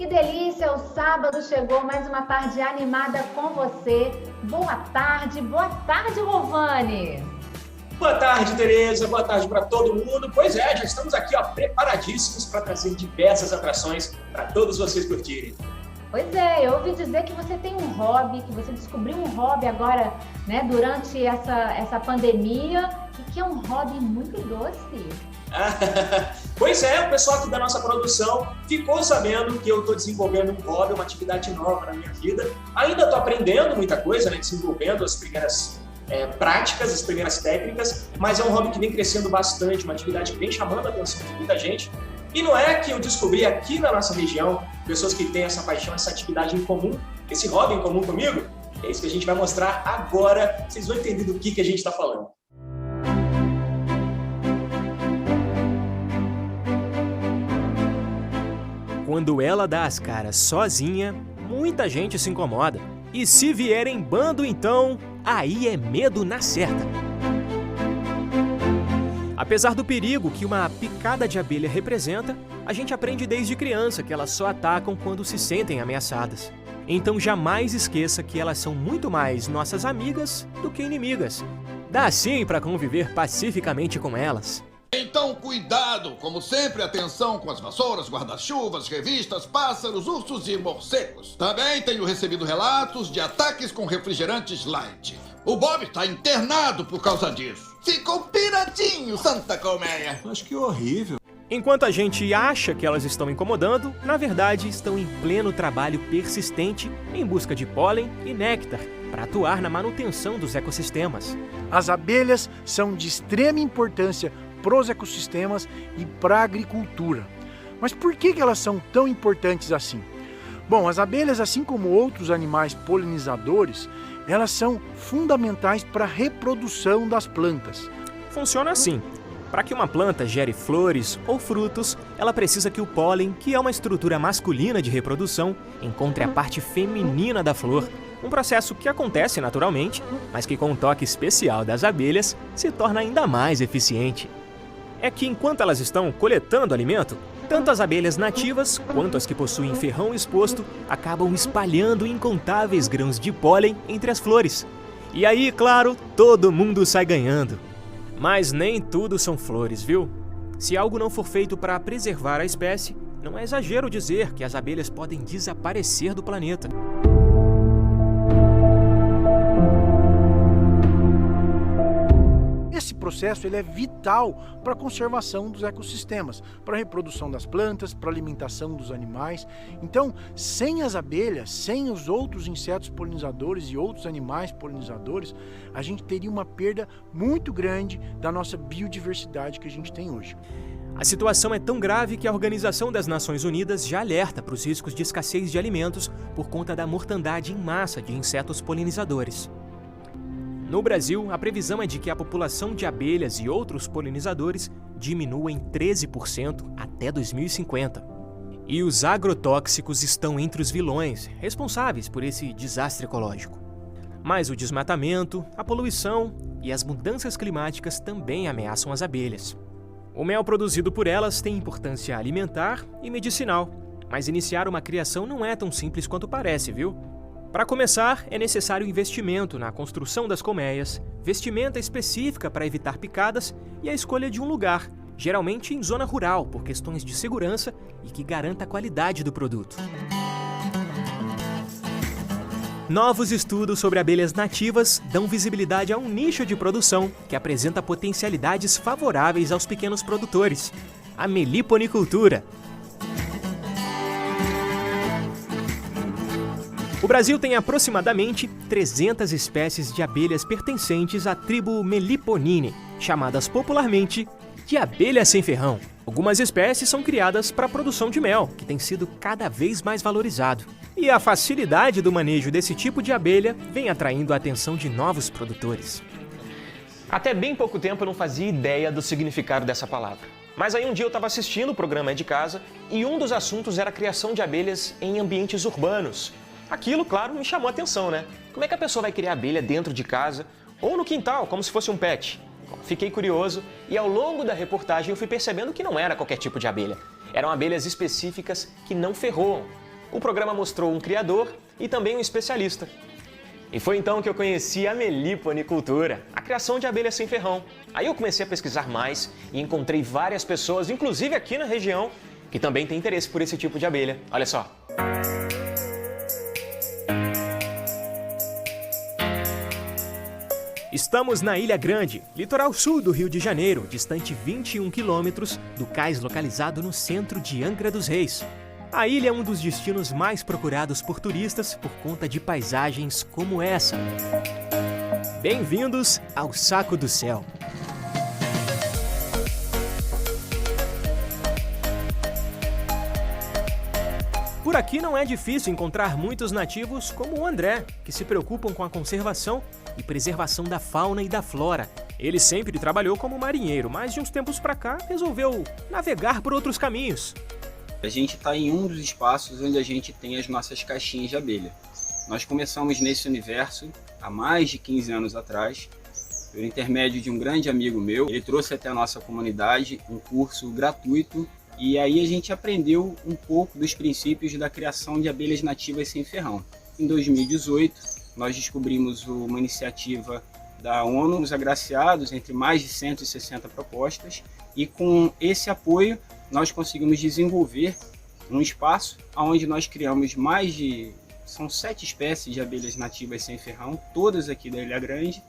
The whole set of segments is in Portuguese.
Que delícia, o sábado chegou, mais uma tarde animada com você. Boa tarde, Rovani. Boa tarde, Tereza, boa tarde para todo mundo. Pois é, já estamos aqui preparadíssimos para trazer diversas atrações para todos vocês curtirem. Pois é, eu ouvi dizer que você tem um hobby, que você descobriu um hobby agora, né, durante essa pandemia, e que é um hobby muito doce. Pois é, o pessoal aqui da nossa produção ficou sabendo que eu estou desenvolvendo um hobby, uma atividade nova na minha vida. Ainda estou aprendendo muita coisa, né, desenvolvendo as primeiras práticas, as primeiras técnicas, mas é um hobby que vem crescendo bastante, uma atividade que vem chamando a atenção de muita gente. E não é que eu descobri aqui na nossa região pessoas que têm essa paixão, essa atividade em comum, esse hobby em comum comigo. É isso que a gente vai mostrar agora. Vocês vão entender do que a gente está falando. Quando ela dá as caras sozinha, muita gente se incomoda. E se vier em bando, então, aí é medo na certa. Apesar do perigo que uma picada de abelha representa, a gente aprende desde criança que elas só atacam quando se sentem ameaçadas. Então jamais esqueça que elas são muito mais nossas amigas do que inimigas. Dá sim para conviver pacificamente com elas. Então, cuidado! Como sempre, atenção com as vassouras, guarda-chuvas, revistas, pássaros, ursos e morcegos. Também tenho recebido relatos de ataques com refrigerantes light. O Bob está internado por causa disso. Ficou piradinho, Santa Colmeia. Mas que horrível. Enquanto a gente acha que elas estão incomodando, na verdade estão em pleno trabalho persistente em busca de pólen e néctar para atuar na manutenção dos ecossistemas. As abelhas são de extrema importância para os ecossistemas e para a agricultura. Mas por que elas são tão importantes assim? Bom, as abelhas, assim como outros animais polinizadores, elas são fundamentais para a reprodução das plantas. Funciona assim. Para que uma planta gere flores ou frutos, ela precisa que o pólen, que é uma estrutura masculina de reprodução, encontre a parte feminina da flor. Um processo que acontece naturalmente, mas que com um toque especial das abelhas, se torna ainda mais eficiente. É que enquanto elas estão coletando alimento, tanto as abelhas nativas quanto as que possuem ferrão exposto acabam espalhando incontáveis grãos de pólen entre as flores. E aí, claro, todo mundo sai ganhando. Mas nem tudo são flores, viu? Se algo não for feito para preservar a espécie, não é exagero dizer que as abelhas podem desaparecer do planeta. Esse processo é vital para a conservação dos ecossistemas, para a reprodução das plantas, para a alimentação dos animais. Então, sem as abelhas, sem os outros insetos polinizadores e outros animais polinizadores, a gente teria uma perda muito grande da nossa biodiversidade que a gente tem hoje. A situação é tão grave que a Organização das Nações Unidas já alerta para os riscos de escassez de alimentos por conta da mortandade em massa de insetos polinizadores. No Brasil, a previsão é de que a população de abelhas e outros polinizadores diminua em 13% até 2050. E os agrotóxicos estão entre os vilões responsáveis por esse desastre ecológico. Mas o desmatamento, a poluição e as mudanças climáticas também ameaçam as abelhas. O mel produzido por elas tem importância alimentar e medicinal, mas iniciar uma criação não é tão simples quanto parece, viu? Para começar, é necessário investimento na construção das colmeias, vestimenta específica para evitar picadas e a escolha de um lugar, geralmente em zona rural, por questões de segurança e que garanta a qualidade do produto. Novos estudos sobre abelhas nativas dão visibilidade a um nicho de produção que apresenta potencialidades favoráveis aos pequenos produtores: a meliponicultura. O Brasil tem aproximadamente 300 espécies de abelhas pertencentes à tribo Meliponine, chamadas popularmente de abelha sem ferrão. Algumas espécies são criadas para a produção de mel, que tem sido cada vez mais valorizado. E a facilidade do manejo desse tipo de abelha vem atraindo a atenção de novos produtores. Até bem pouco tempo eu não fazia ideia do significado dessa palavra. Mas aí um dia eu estava assistindo o programa de casa e um dos assuntos era a criação de abelhas em ambientes urbanos. Aquilo, claro, me chamou a atenção, né? Como é que a pessoa vai criar abelha dentro de casa ou no quintal, como se fosse um pet? Fiquei curioso e ao longo da reportagem eu fui percebendo que não era qualquer tipo de abelha. Eram abelhas específicas que não ferroam. o programa mostrou um criador e também um especialista. E foi então que eu conheci a meliponicultura, a criação de abelhas sem ferrão. Aí eu comecei a pesquisar mais e encontrei várias pessoas, inclusive aqui na região, que também têm interesse por esse tipo de abelha. Olha só. Estamos na Ilha Grande, litoral sul do Rio de Janeiro, distante 21 quilômetros do cais localizado no centro de Angra dos Reis. A ilha é um dos destinos mais procurados por turistas por conta de paisagens como essa. Bem-vindos ao Saco do Céu. Por aqui não é difícil encontrar muitos nativos como o André, que se preocupam com a conservação e preservação da fauna e da flora. Ele sempre trabalhou como marinheiro, mas de uns tempos para cá resolveu navegar por outros caminhos. A gente está em um dos espaços onde a gente tem as nossas caixinhas de abelha. Nós começamos nesse universo há mais de 15 anos atrás, por intermédio de um grande amigo meu. Ele trouxe até a nossa comunidade um curso gratuito e aí a gente aprendeu um pouco dos princípios da criação de abelhas nativas sem ferrão. Em 2018, nós descobrimos uma iniciativa da ONU, os agraciados, entre mais de 160 propostas, e com esse apoio nós conseguimos desenvolver um espaço onde nós criamos são 7 espécies de abelhas nativas sem ferrão, todas aqui da Ilha Grande,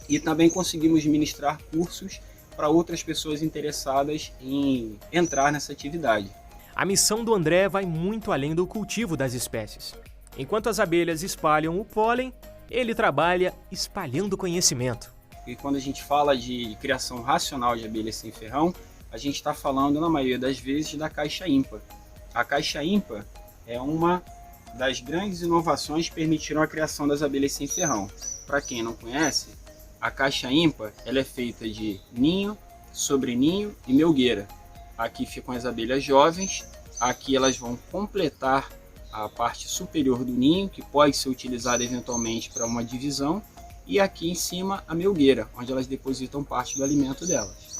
e também conseguimos ministrar cursos para outras pessoas interessadas em entrar nessa atividade. A missão do André vai muito além do cultivo das espécies. Enquanto as abelhas espalham o pólen, ele trabalha espalhando conhecimento. E quando a gente fala de criação racional de abelhas sem ferrão, a gente está falando, na maioria das vezes, da caixa ímpar. A caixa ímpar é uma das grandes inovações que permitiram a criação das abelhas sem ferrão. Para quem não conhece, a caixa ímpar ela é feita de ninho, sobreninho e melgueira. Aqui ficam as abelhas jovens, aqui elas vão completar a parte superior do ninho, que pode ser utilizada eventualmente para uma divisão, e aqui em cima a melgueira, onde elas depositam parte do alimento delas.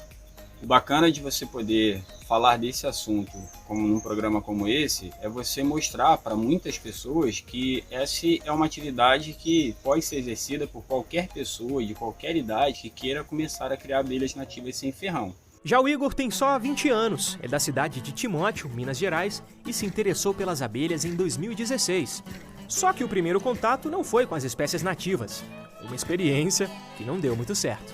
O bacana de você poder falar desse assunto num programa como esse é você mostrar para muitas pessoas que essa é uma atividade que pode ser exercida por qualquer pessoa de qualquer idade que queira começar a criar abelhas nativas sem ferrão. Já o Igor tem só 20 anos, é da cidade de Timóteo, Minas Gerais, e se interessou pelas abelhas em 2016. Só que o primeiro contato não foi com as espécies nativas, uma experiência que não deu muito certo.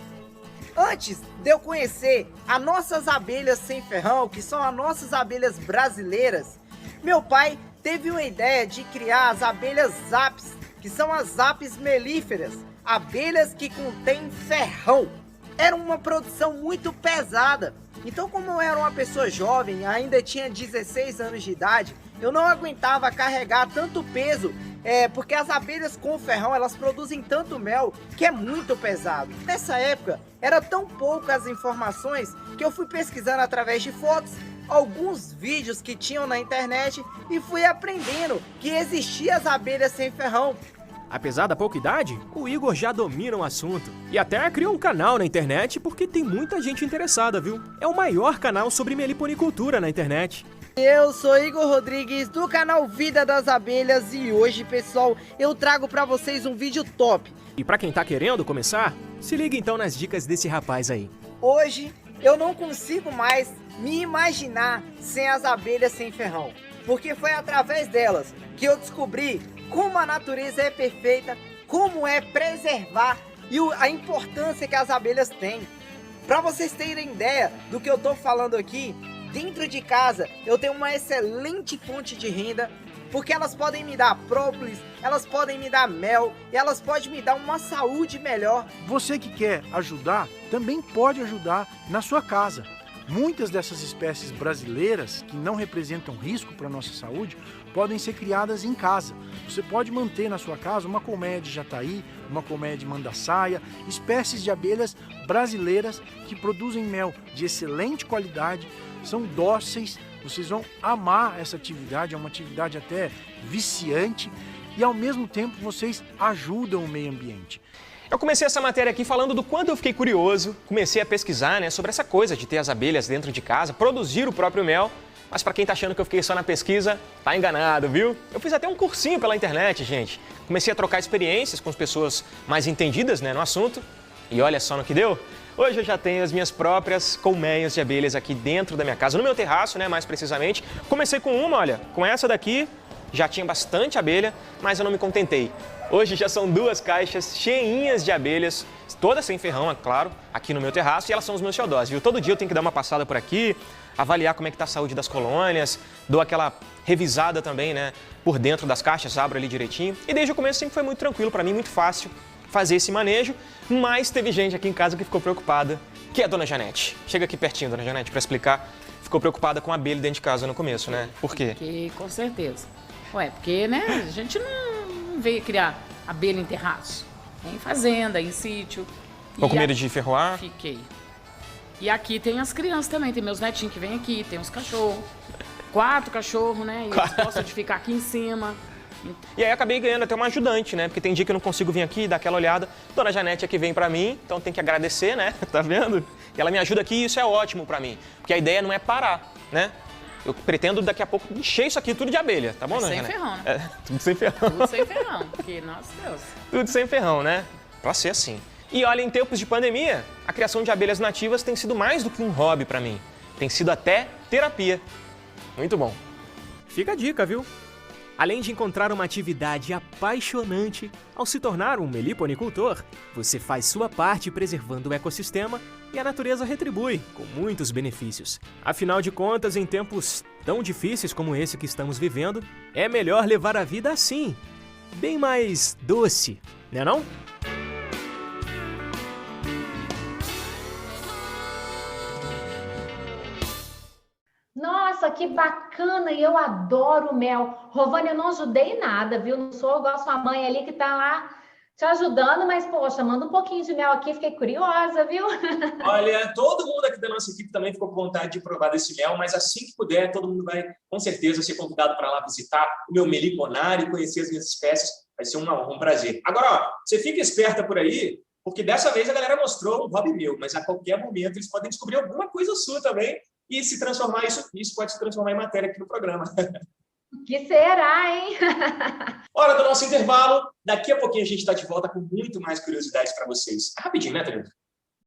Antes de eu conhecer as nossas abelhas sem ferrão, que são as nossas abelhas brasileiras, meu pai teve uma ideia de criar as abelhas apis, que são as apis melíferas, abelhas que contêm ferrão. Era uma produção muito pesada, então como eu era uma pessoa jovem, ainda tinha 16 anos de idade, eu não aguentava carregar tanto peso, porque as abelhas com ferrão, elas produzem tanto mel que é muito pesado. Nessa época, era tão poucas informações que eu fui pesquisando através de fotos, alguns vídeos que tinham na internet e fui aprendendo que existiam as abelhas sem ferrão. Apesar da pouca idade, o Igor já domina o assunto e até criou um canal na internet porque tem muita gente interessada, viu? É o maior canal sobre meliponicultura na internet. Eu sou Igor Rodrigues do canal Vida das Abelhas e hoje, pessoal, eu trago pra vocês um vídeo top. E pra quem tá querendo começar, se liga então nas dicas desse rapaz aí. Hoje eu não consigo mais me imaginar sem as abelhas sem ferrão, porque foi através delas que eu descobri como a natureza é perfeita, como é preservar e a importância que as abelhas têm. Para vocês terem ideia do que eu tô falando aqui, dentro de casa eu tenho uma excelente fonte de renda, porque elas podem me dar própolis, elas podem me dar mel e elas podem me dar uma saúde melhor. Você que quer ajudar, também pode ajudar na sua casa. Muitas dessas espécies brasileiras, que não representam risco para a nossa saúde, podem ser criadas em casa. Você pode manter na sua casa uma colmeia de jataí, uma colmeia de mandaçaia, espécies de abelhas brasileiras que produzem mel de excelente qualidade, são dóceis, vocês vão amar essa atividade, é uma atividade até viciante e ao mesmo tempo vocês ajudam o meio ambiente. Eu comecei essa matéria aqui falando do quanto eu fiquei curioso, comecei a pesquisar sobre essa coisa de ter as abelhas dentro de casa, produzir o próprio mel. Mas para quem tá achando que eu fiquei só na pesquisa, tá enganado, viu? Eu fiz até um cursinho pela internet, gente. Comecei a trocar experiências com as pessoas mais entendidas, né, no assunto. E olha só no que deu. Hoje eu já tenho as minhas próprias colmeias de abelhas aqui dentro da minha casa, no meu terraço, né, mais precisamente. Comecei com uma, olha, com essa daqui, já tinha bastante abelha, mas eu não me contentei. Hoje já são 2 caixas cheinhas de abelhas, todas sem ferrão, é claro, aqui no meu terraço, e elas são os meus xodós, viu? Todo dia eu tenho que dar uma passada por aqui, avaliar como é que tá a saúde das colônias, dou aquela revisada também, né, por dentro das caixas, abro ali direitinho. E desde o começo sempre foi muito tranquilo para mim, muito fácil fazer esse manejo, mas teve gente aqui em casa que ficou preocupada, que é a Dona Janete. Chega aqui pertinho, Dona Janete, para explicar. Ficou preocupada com a abelha dentro de casa no começo, né? Por quê? Porque, com certeza. Ué, porque, né, a gente não veio criar abelha em terraço. Em fazenda, em sítio. Ficou com medo de ferroar? Fiquei. E aqui tem as crianças também, tem meus netinhos que vêm aqui, tem os cachorros. 4 cachorros, né? E eles gostam de ficar aqui em cima. E aí eu acabei ganhando até uma ajudante, né? Porque tem dia que eu não consigo vir aqui e dar aquela olhada. Dona Janete é que vem pra mim, então tem que agradecer, né? Tá vendo? E ela me ajuda aqui e isso é ótimo pra mim. Porque a ideia não é parar, né? Eu pretendo daqui a pouco encher isso aqui tudo de abelha, tá bom, Dona Janete? Sem ferrão, né? É, tudo sem ferrão. Tudo sem ferrão, porque, nossa Deus. Tudo sem ferrão, né? Pra ser assim. E olha, em tempos de pandemia, a criação de abelhas nativas tem sido mais do que um hobby pra mim. Tem sido até terapia. Muito bom. Fica a dica, viu? Além de encontrar uma atividade apaixonante, ao se tornar um meliponicultor, você faz sua parte preservando o ecossistema e a natureza retribui com muitos benefícios. Afinal de contas, em tempos tão difíceis como esse que estamos vivendo, é melhor levar a vida assim, bem mais doce, né não? Nossa, que bacana! E eu adoro mel. Rovani, eu não ajudei em nada, viu? Não sou igual a sua mãe ali que tá lá te ajudando, mas, poxa, manda um pouquinho de mel aqui, fiquei curiosa, viu? Olha, todo mundo aqui da nossa equipe também ficou com vontade de provar desse mel, mas assim que puder, todo mundo vai, com certeza, ser convidado para lá visitar o meu meliponário e conhecer as minhas espécies. Vai ser um prazer. Agora, ó, você fica esperta por aí, porque dessa vez a galera mostrou um hobby meu, mas a qualquer momento eles podem descobrir alguma coisa sua também e se transformar, isso pode se transformar em matéria aqui no programa. Que será, hein? Hora do nosso intervalo. Daqui a pouquinho a gente está de volta com muito mais curiosidades para vocês. Rapidinho, né, Thalita?